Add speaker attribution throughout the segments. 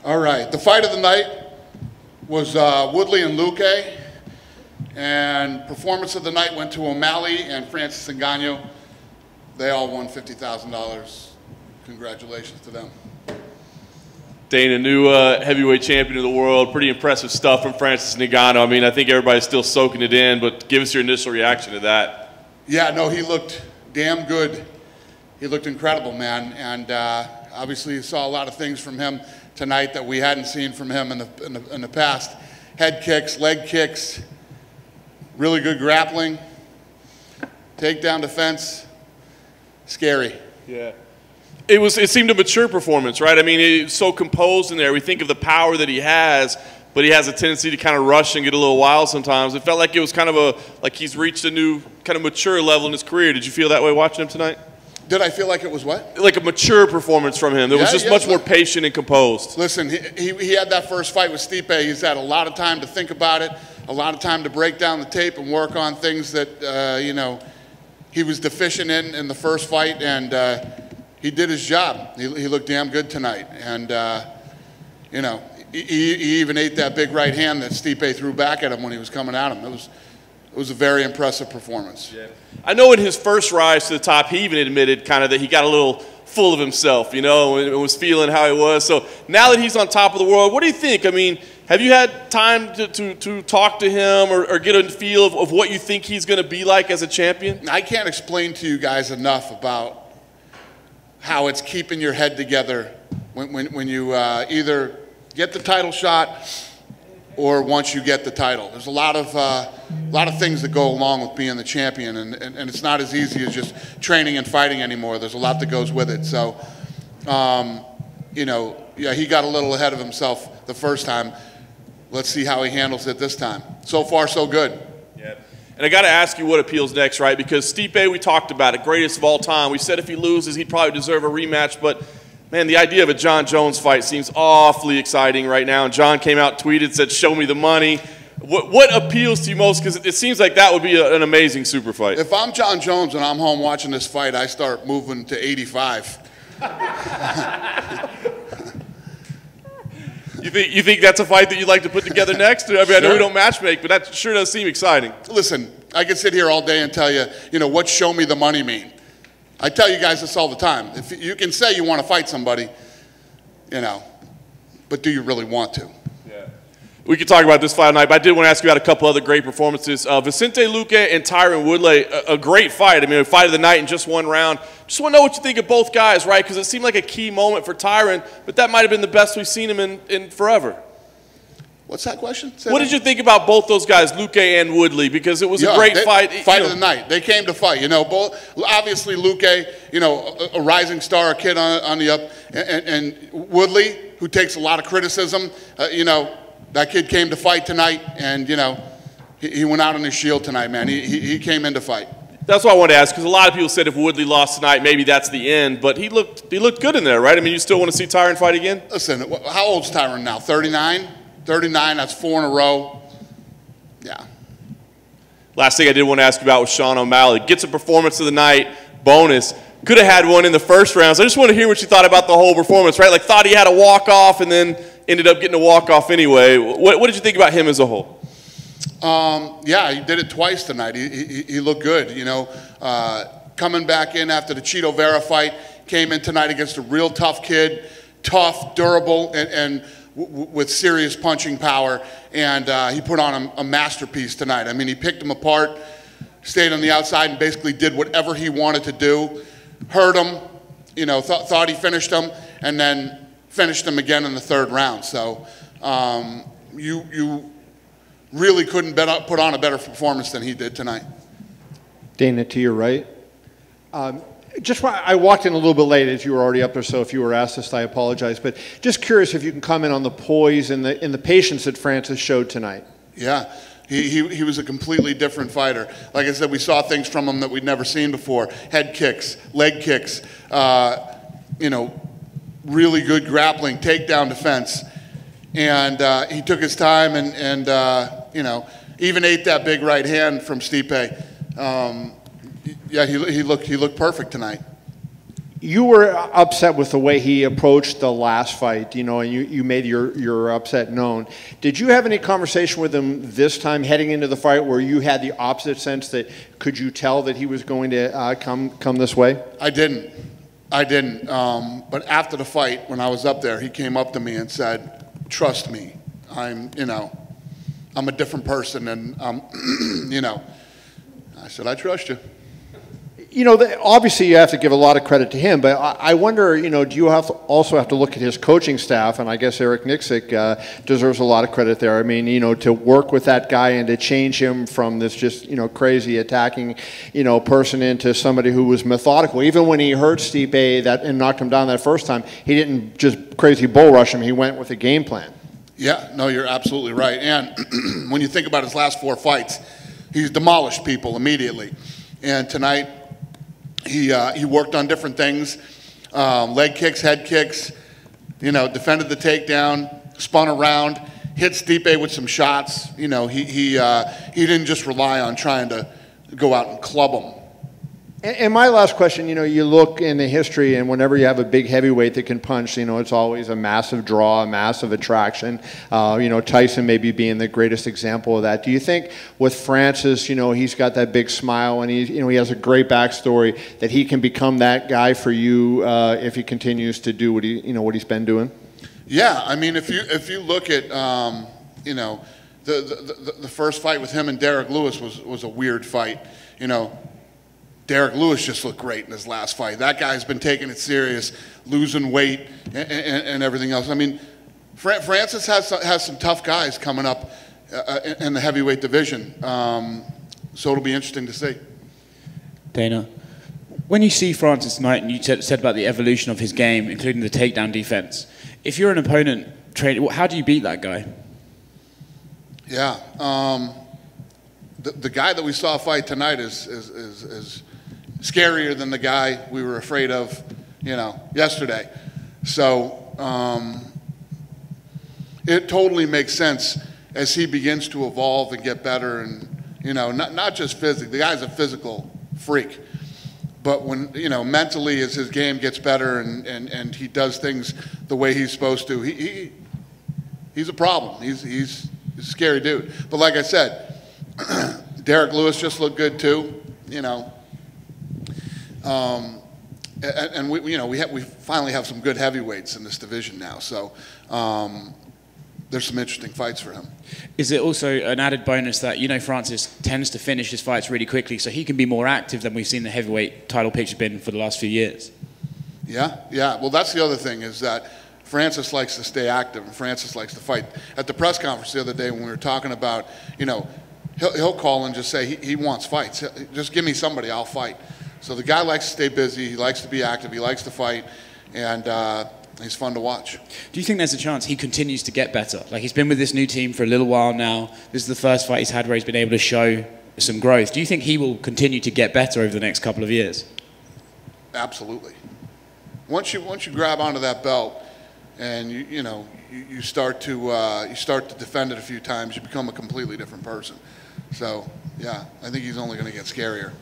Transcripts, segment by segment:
Speaker 1: All right, the fight of the night was Woodley and Luque, and performance of the night went to O'Malley and Francis Ngannou. They all won $50,000. Congratulations to them.
Speaker 2: Dana, new heavyweight champion of the world. Pretty impressive stuff from Francis Ngannou. I mean, I think everybody's still soaking it in, but give us your initial reaction to that.
Speaker 1: Yeah, no, he looked damn good. He looked incredible, man, and obviously you saw a lot of things from him tonight that we hadn't seen from him in the past. Head kicks, leg kicks, really good grappling, takedown defense, scary.
Speaker 2: Yeah. It seemed a mature performance, right? I mean, it's so composed in there. We think of the power that he has, but he has a tendency to kind of rush and get a little wild sometimes. It felt like it was kind of like he's reached a new kind of mature level in his career. Did you feel that way watching him tonight?
Speaker 1: Did I feel like it was what?
Speaker 2: Like a mature performance from him. That was just much more patient and composed.
Speaker 1: Listen, he had that first fight with Stipe. He's had a lot of time to think about it, a lot of time to break down the tape and work on things that, you know, he was deficient in the first fight, and he did his job. He looked damn good tonight. And, you know, he even ate that big right hand that Stipe threw back at him when he was coming at him. It was a very impressive performance.
Speaker 2: Yeah. I know in his first rise to the top, he even admitted kind of that he got a little full of himself, you know, and was feeling how he was. So now that he's on top of the world, what do you think? I mean, have you had time to talk to him or get a feel of what you think he's going to be like as a champion?
Speaker 1: I can't explain to you guys enough about how it's keeping your head together when you either get the title shot or once you get the title. There's a lot of things that go along with being the champion, and it's not as easy as just training and fighting anymore. There's a lot that goes with it. So, you know, yeah, he got a little ahead of himself the first time. Let's see how he handles it this time. So far, so good.
Speaker 2: Yeah. And I got to ask you what appeals next, right? Because Stipe, we talked about it, greatest of all time. We said if he loses, he'd probably deserve a rematch. But, man, the idea of a Jon Jones fight seems awfully exciting right now. And Jon came out, tweeted, said, "Show me the money." What appeals to you most? Because it seems like that would be an amazing super fight.
Speaker 1: If I'm Jon Jones and I'm home watching this fight, I start moving to 85.
Speaker 2: You think that's a fight that you'd like to put together next? I mean, I know we don't matchmake, but that sure does seem exciting.
Speaker 1: Listen, I could sit here all day and tell you, you know, what "show me the money" mean. I tell you guys this all the time. If you can say you want to fight somebody, you know, but do you really want to?
Speaker 2: Yeah. We could talk about this fight tonight, but I did want to ask you about a couple other great performances. Vicente Luque and Tyron Woodley, a great fight. I mean, a fight of the night in just one round. Just want to know what you think of both guys, right? Because it seemed like a key moment for Tyron, but that might have been the best we've seen him in forever.
Speaker 1: What's that question?
Speaker 2: What did you think about both those guys, Luque and Woodley? Because it was a great fight.
Speaker 1: Fight of the night. They came to fight. You know, both obviously Luque, you know, a rising star, a kid on the up, and Woodley, who takes a lot of criticism. You know, that kid came to fight tonight, and you know, he went out on his shield tonight, man. He came in to fight.
Speaker 2: That's what I wanted to ask, because a lot of people said if Woodley lost tonight, maybe that's the end. But he looked good in there, right? I mean, you still want to see Tyron fight again?
Speaker 1: Listen, how old's Tyron now? 39. 39, that's 4 in a row. Yeah.
Speaker 2: Last thing I did want to ask you about was Sean O'Malley. Gets a performance of the night, bonus. Could have had one in the first round. So I just want to hear what you thought about the whole performance, right? Like, thought he had a walk-off and then ended up getting a walk-off anyway. What did you think about him as a whole?
Speaker 1: Yeah, he did it twice tonight. He looked good, you know. Coming back in after the Cheeto Vera fight, came in tonight against a real tough kid, tough, durable, and with serious punching power, and he put on a masterpiece tonight. I mean, he picked him apart, stayed on the outside, and basically did whatever he wanted to do. Hurt him, you know, thought he finished him, and then finished him again in the third round. So you really couldn't put on a better performance than he did tonight.
Speaker 3: Dana, to your right. I walked in a little bit late, as you were already up there, so if you were asked this, I apologize. But just curious if you can comment on the poise and the patience that Francis showed tonight.
Speaker 1: Yeah, he was a completely different fighter. Like I said, we saw things from him that we'd never seen before. Head kicks, leg kicks, you know, really good grappling, takedown defense. And he took his time and you know, even ate that big right hand from Stipe. Yeah, he looked perfect tonight.
Speaker 3: You were upset with the way he approached the last fight, you know, and you made your upset known. Did you have any conversation with him this time heading into the fight where you had the opposite sense that could you tell that he was going to come this way?
Speaker 1: I didn't. But after the fight, when I was up there, he came up to me and said, "Trust me, I'm a different person," and you know, I said, "I trust you."
Speaker 3: You know, obviously you have to give a lot of credit to him, but I wonder, you know, do you also have to look at his coaching staff? And I guess Eric Nixick deserves a lot of credit there. I mean, you know, to work with that guy and to change him from this just, you know, crazy attacking, you know, person into somebody who was methodical. Even when he hurt Stipe and knocked him down that first time, he didn't just crazy bull rush him. He went with a game plan.
Speaker 1: Yeah, no, you're absolutely right. And when you think about his last 4 fights, he's demolished people immediately. And tonight, he worked on different things, leg kicks, head kicks, you know, defended the takedown, spun around, hit Stipe with some shots. You know, he didn't just rely on trying to go out and club him.
Speaker 3: And my last question, you know, you look in the history, and whenever you have a big heavyweight that can punch, you know, it's always a massive draw, a massive attraction. You know, Tyson maybe being the greatest example of that. Do you think with Francis, you know, he's got that big smile and he has a great backstory that he can become that guy for you if he continues to do what he's been doing?
Speaker 1: Yeah, I mean, if you look at you know, the first fight with him and Derek Lewis was a weird fight, you know. Derek Lewis just looked great in his last fight. That guy's been taking it serious, losing weight and everything else. I mean, Francis has some tough guys coming up in the heavyweight division, so it'll be interesting to see.
Speaker 4: Dana, when you see Francis tonight, and you said about the evolution of his game, including the takedown defense, if you're an opponent, how do you beat that guy?
Speaker 1: Yeah, the guy that we saw fight tonight is scarier than the guy we were afraid of, you know, yesterday. So it totally makes sense as he begins to evolve and get better, and you know, not just physically. The guy's a physical freak, but when, you know, mentally as his game gets better and he does things the way he's supposed to, he's a problem. He's a scary dude. But like I said, Derek Lewis just looked good too, you know. And we finally have some good heavyweights in this division now, so there's some interesting fights for him.
Speaker 4: Is it also an added bonus that, you know, Francis tends to finish his fights really quickly, so he can be more active than we've seen the heavyweight title picture been for the last few years? Yeah.
Speaker 1: Well, that's the other thing, is that Francis likes to stay active and Francis likes to fight. At the press conference the other day when we were talking about, you know, he'll call and just say he wants fights. Just give me somebody, I'll fight. So the guy likes to stay busy, he likes to be active, he likes to fight, and he's fun to watch.
Speaker 4: Do you think there's a chance he continues to get better? Like, he's been with this new team for a little while now. This is the first fight he's had where he's been able to show some growth. Do you think he will continue to get better over the next couple of years?
Speaker 1: Absolutely. Once you grab onto that belt and you start to defend it a few times, you become a completely different person. So yeah, I think he's only going to get scarier.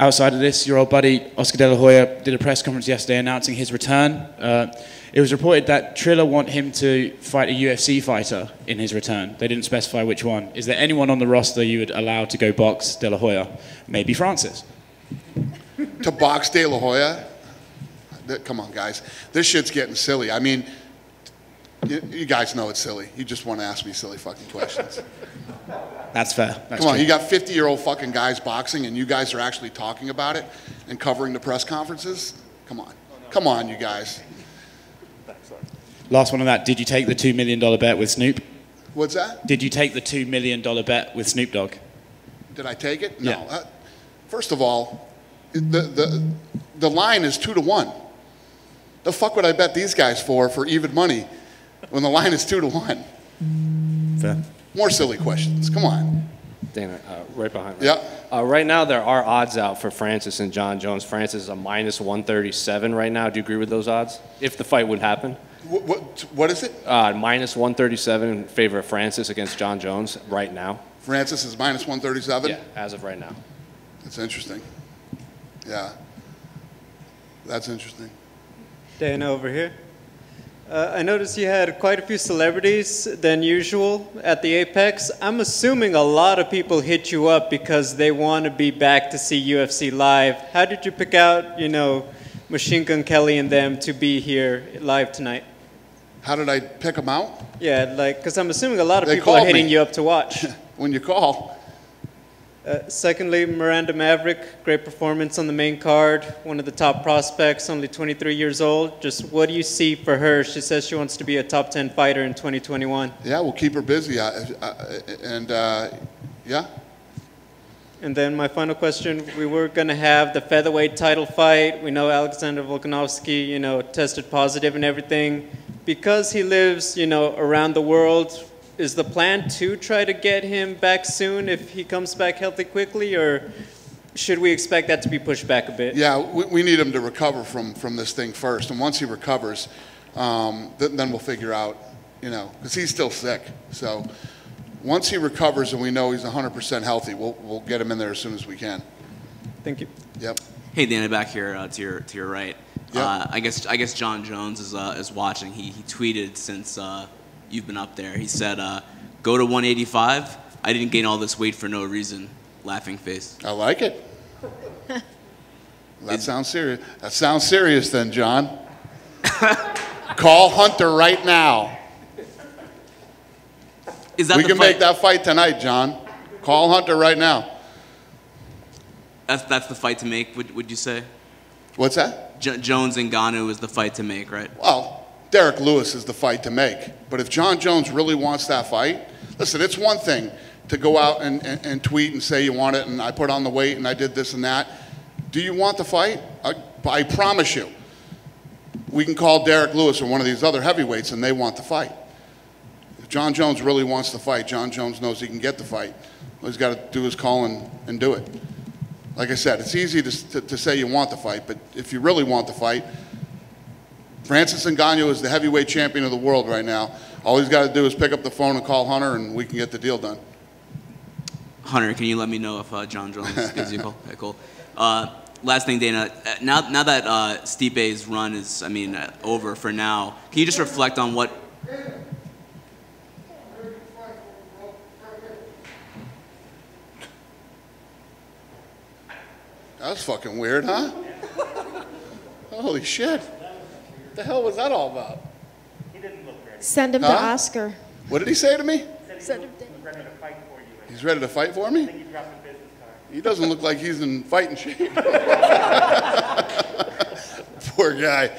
Speaker 4: Outside of this, your old buddy Oscar De La Hoya did a press conference yesterday announcing his return. It was reported that Triller want him to fight a UFC fighter in his return. They didn't specify which one. Is there anyone on the roster you would allow to go box De La Hoya? Maybe Francis.
Speaker 1: To box De La Hoya? Come on, guys. This shit's getting silly. I mean, you guys know it's silly. You just want to ask me silly fucking questions.
Speaker 4: That's fair. That's
Speaker 1: Come on,
Speaker 4: true.
Speaker 1: you got 50-year-old fucking guys boxing, and you guys are actually talking about it and covering the press conferences? Come on. Come on, you guys.
Speaker 4: Last one on that. Did you take the $2 million bet with Snoop?
Speaker 1: What's that?
Speaker 4: Did you take the $2 million bet with Snoop Dogg?
Speaker 1: Did I take it?
Speaker 4: Yeah.
Speaker 1: No. First of all, the line is 2-1. The fuck would I bet these guys for even money when the line is 2-1?
Speaker 4: Fair.
Speaker 1: More silly questions. Come on.
Speaker 5: Dana, right behind me.
Speaker 1: Yeah.
Speaker 5: Right now, there are odds out for Francis and Jon Jones. Francis is a -137 right now. Do you agree with those odds? If the fight would happen?
Speaker 1: What is it?
Speaker 5: -137 in favor of Francis against Jon Jones right now.
Speaker 1: Francis is -137?
Speaker 5: Yeah, as of right now.
Speaker 1: That's interesting. Yeah. That's interesting.
Speaker 6: Dana over here. I noticed you had quite a few celebrities than usual at the Apex. I'm assuming a lot of people hit you up because they want to be back to see UFC live. How did you pick out, you know, Machine Gun Kelly and them to be here live tonight?
Speaker 1: How did I pick them out?
Speaker 6: Yeah, like, because I'm assuming a lot of
Speaker 1: They
Speaker 6: people are
Speaker 1: called
Speaker 6: hitting
Speaker 1: me.
Speaker 6: you up to watch.
Speaker 1: When you call.
Speaker 6: Secondly, Miranda Maverick, great performance on the main card, one of the top prospects, only 23 years old. Just what do you see for her? She says she wants to be a top 10 fighter in 2021.
Speaker 1: Yeah, we'll keep her busy. Yeah.
Speaker 6: And then my final question, we were going to have the featherweight title fight. We know Alexander Volkanovski, you know, tested positive and everything. Because he lives, you know, around the world, is the plan to try to get him back soon if he comes back healthy quickly, or should we expect that to be pushed back a bit?
Speaker 1: Yeah, we need him to recover from this thing first. And once he recovers, then we'll figure out, you know, because he's still sick. So once he recovers and we know he's 100% healthy, we'll get him in there as soon as we can.
Speaker 6: Thank you.
Speaker 1: Yep.
Speaker 7: Hey, Dana, back here to your right.
Speaker 1: Yep.
Speaker 7: I guess Jon Jones is watching. He tweeted since you've been up there. He said, "Go to 185. I didn't gain all this weight for no reason." Laughing face.
Speaker 1: I like it. That sounds serious. That sounds serious then, John. Call Hunter right now.
Speaker 7: Is that
Speaker 1: We
Speaker 7: the
Speaker 1: can
Speaker 7: fight?
Speaker 1: make that fight tonight, John. Call Hunter right now.
Speaker 7: That's the fight to make. Would you say?
Speaker 1: What's that?
Speaker 7: Jones and Ngannou is the fight to make, right?
Speaker 1: Well, Derek Lewis is the fight to make. But if Jon Jones really wants that fight, listen, it's one thing to go out and tweet and say you want it and I put on the weight and I did this and that. Do you want the fight? I promise you, we can call Derek Lewis or one of these other heavyweights and they want the fight. If Jon Jones really wants the fight, Jon Jones knows he can get the fight. All he's got to do is call and do it. Like I said, it's easy to say you want the fight, but if you really want the fight, Francis Ngannou is the heavyweight champion of the world right now. All he's got to do is pick up the phone and call Hunter, and we can get the deal done.
Speaker 7: Hunter, can you let me know if Jon Jones gives you a call? Okay, cool. Last thing, Dana. Now that Stipe's run is, over for now, can you just reflect on what?
Speaker 1: That was fucking weird, huh? Holy shit. What the hell was that all about?
Speaker 8: Send him to Oscar.
Speaker 1: What did he say to me?
Speaker 8: Send him to
Speaker 1: He's ready to fight for me? He doesn't look like he's in fighting shape. Poor guy.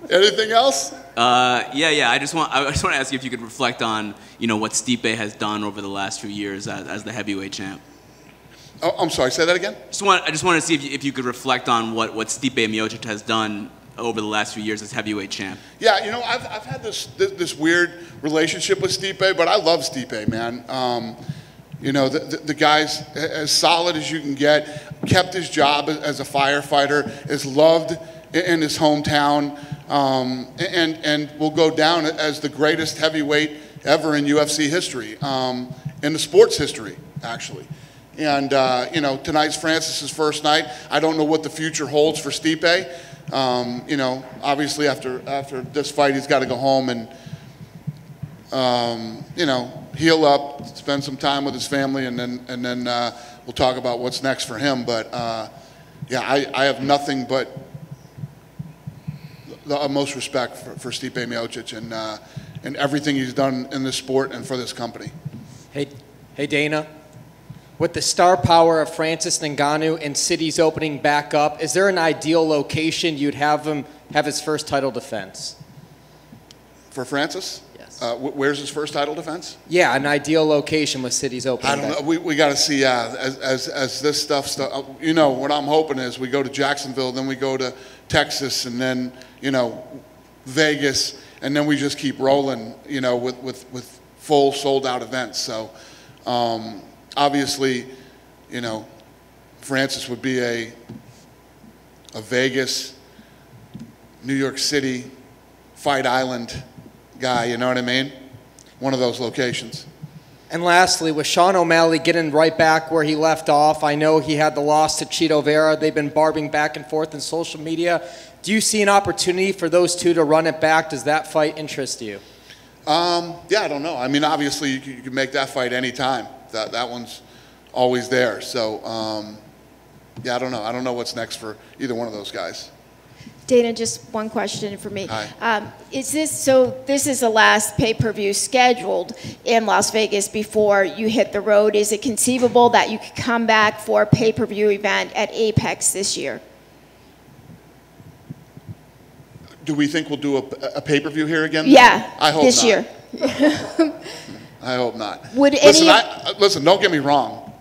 Speaker 1: Anything else?
Speaker 7: Yeah. I just want to ask you if you could reflect on what Stipe has done over the last few years as the heavyweight champ.
Speaker 1: Oh, I'm sorry. Say that again.
Speaker 7: I just want to see if you could reflect on what Stipe Miocic has done over the last few years as heavyweight champ.
Speaker 1: Yeah, I've had this weird relationship with Stipe, but I love Stipe, man. The guy's as solid as you can get, kept his job as a firefighter, is loved in his hometown, and will go down as the greatest heavyweight ever in UFC history, in the sports history, actually. And, tonight's Francis's first night. I don't know what the future holds for Stipe. Obviously after this fight, he's got to go home and, heal up, spend some time with his family, and then we'll talk about what's next for him. But, I have nothing but the utmost respect for Stipe Miocic and everything he's done in this sport and for this company.
Speaker 9: Hey, Dana. With the star power of Francis Ngannou and cities opening back up, is there an ideal location you'd have him have his first title defense?
Speaker 1: For Francis?
Speaker 9: Yes.
Speaker 1: Where's his first title defense?
Speaker 9: Yeah, an ideal location with cities opening
Speaker 1: I don't know. We got to see, as this stuff, what I'm hoping is we go to Jacksonville, then we go to Texas, and then, Vegas, and then we just keep rolling, with full sold-out events. So, obviously, Francis would be a Vegas, New York City, Fight Island guy, you know what I mean? One of those locations.
Speaker 9: And lastly, with Sean O'Malley getting right back where he left off, I know he had the loss to Cheeto Vera. They've been barbing back and forth in social media. Do you see an opportunity for those two to run it back? Does that fight interest you?
Speaker 1: Yeah, I don't know. I mean, obviously, you can make that fight anytime. That one's always there. So, yeah, I don't know. I don't know what's next for either one of those guys.
Speaker 8: Dana, just one question for me.
Speaker 1: Hi.
Speaker 8: This is the last pay-per-view scheduled in Las Vegas before you hit the road. Is it conceivable that you could come back for a pay-per-view event at Apex this year?
Speaker 1: Do we think we'll do a pay-per-view here again?
Speaker 8: Yeah,
Speaker 1: I hope
Speaker 8: this
Speaker 1: not.
Speaker 8: year.
Speaker 1: I hope not. Listen, don't get me wrong.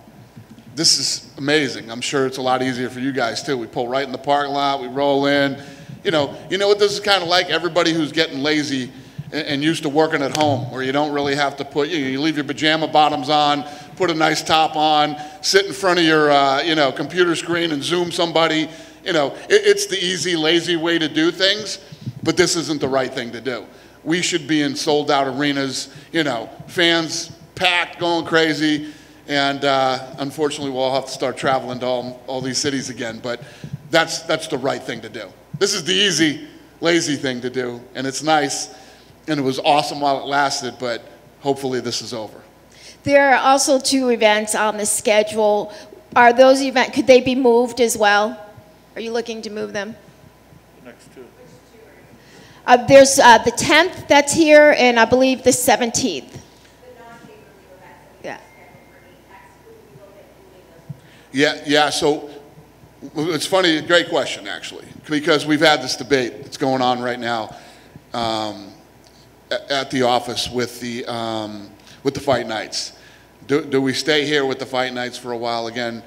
Speaker 1: This is amazing. I'm sure it's a lot easier for you guys too. We pull right in the parking lot. We roll in. You know what this is kind of like? Everybody who's getting lazy and used to working at home, where you don't really have to put. You leave your pajama bottoms on, put a nice top on, sit in front of your computer screen and Zoom somebody. It's the easy, lazy way to do things. But this isn't the right thing to do. We should be in sold-out arenas, fans packed, going crazy, and unfortunately we'll all have to start traveling to all these cities again, but that's the right thing to do. This is the easy, lazy thing to do, and it's nice, and it was awesome while it lasted, but hopefully this is over.
Speaker 8: There are also 2 events on the schedule. Are those events, could they be moved as well? Are you looking to move them?
Speaker 2: Next 2.
Speaker 8: There's the 10th that's here, and I believe the 17th.
Speaker 1: Yeah, so it's funny, great question actually, because we've had this debate that's going on right now at the office with the fight nights. Do we stay here with the fight nights for a while again?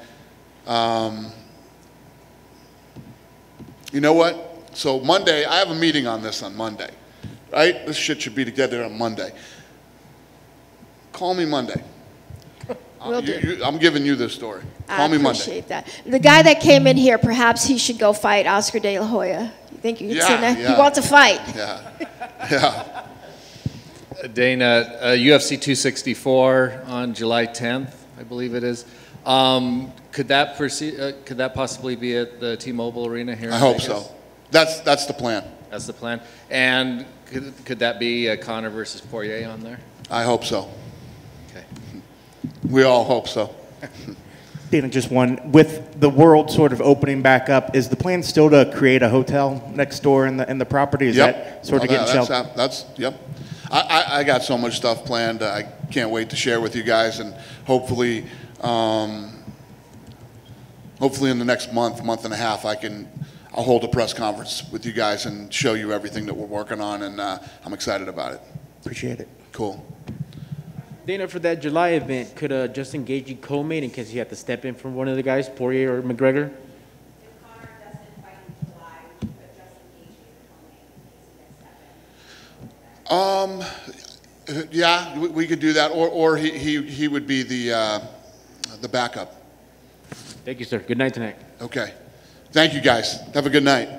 Speaker 1: You know what? So Monday, I have a meeting on this on Monday, right? This shit should be together on Monday. Call me Monday. I'm giving you this story. Call me Monday.
Speaker 8: I appreciate that. The guy that came in here, perhaps he should go fight Oscar De La Hoya. You think you could send that?
Speaker 1: Yeah.
Speaker 8: He wants to fight.
Speaker 1: Yeah.
Speaker 10: Dana, UFC 264 on July 10th, I believe it is. Could that possibly be at the T-Mobile Arena here?
Speaker 1: I hope so. That's the plan.
Speaker 10: That's the plan. And could that be Conor versus Poirier on there?
Speaker 1: I hope so.
Speaker 10: Okay.
Speaker 1: We all hope so.
Speaker 11: Dana, just one. With the world sort of opening back up, is the plan still to create a hotel next door in the property? Is that sort of getting shelved?
Speaker 1: Yep. I got so much stuff planned. I can't wait to share with you guys, and hopefully in the next month and a half, I'll hold a press conference with you guys and show you everything that we're working on, and I'm excited about it.
Speaker 11: Appreciate it.
Speaker 1: Cool.
Speaker 12: Dana, for that July event, could Justin Gaethje co-main in case he had to step in from one of the guys, Poirier or McGregor?
Speaker 1: Yeah, we could do that, or he would be the backup.
Speaker 12: Thank you, sir. Good night tonight.
Speaker 1: Okay. Thank you, guys. Have a good night.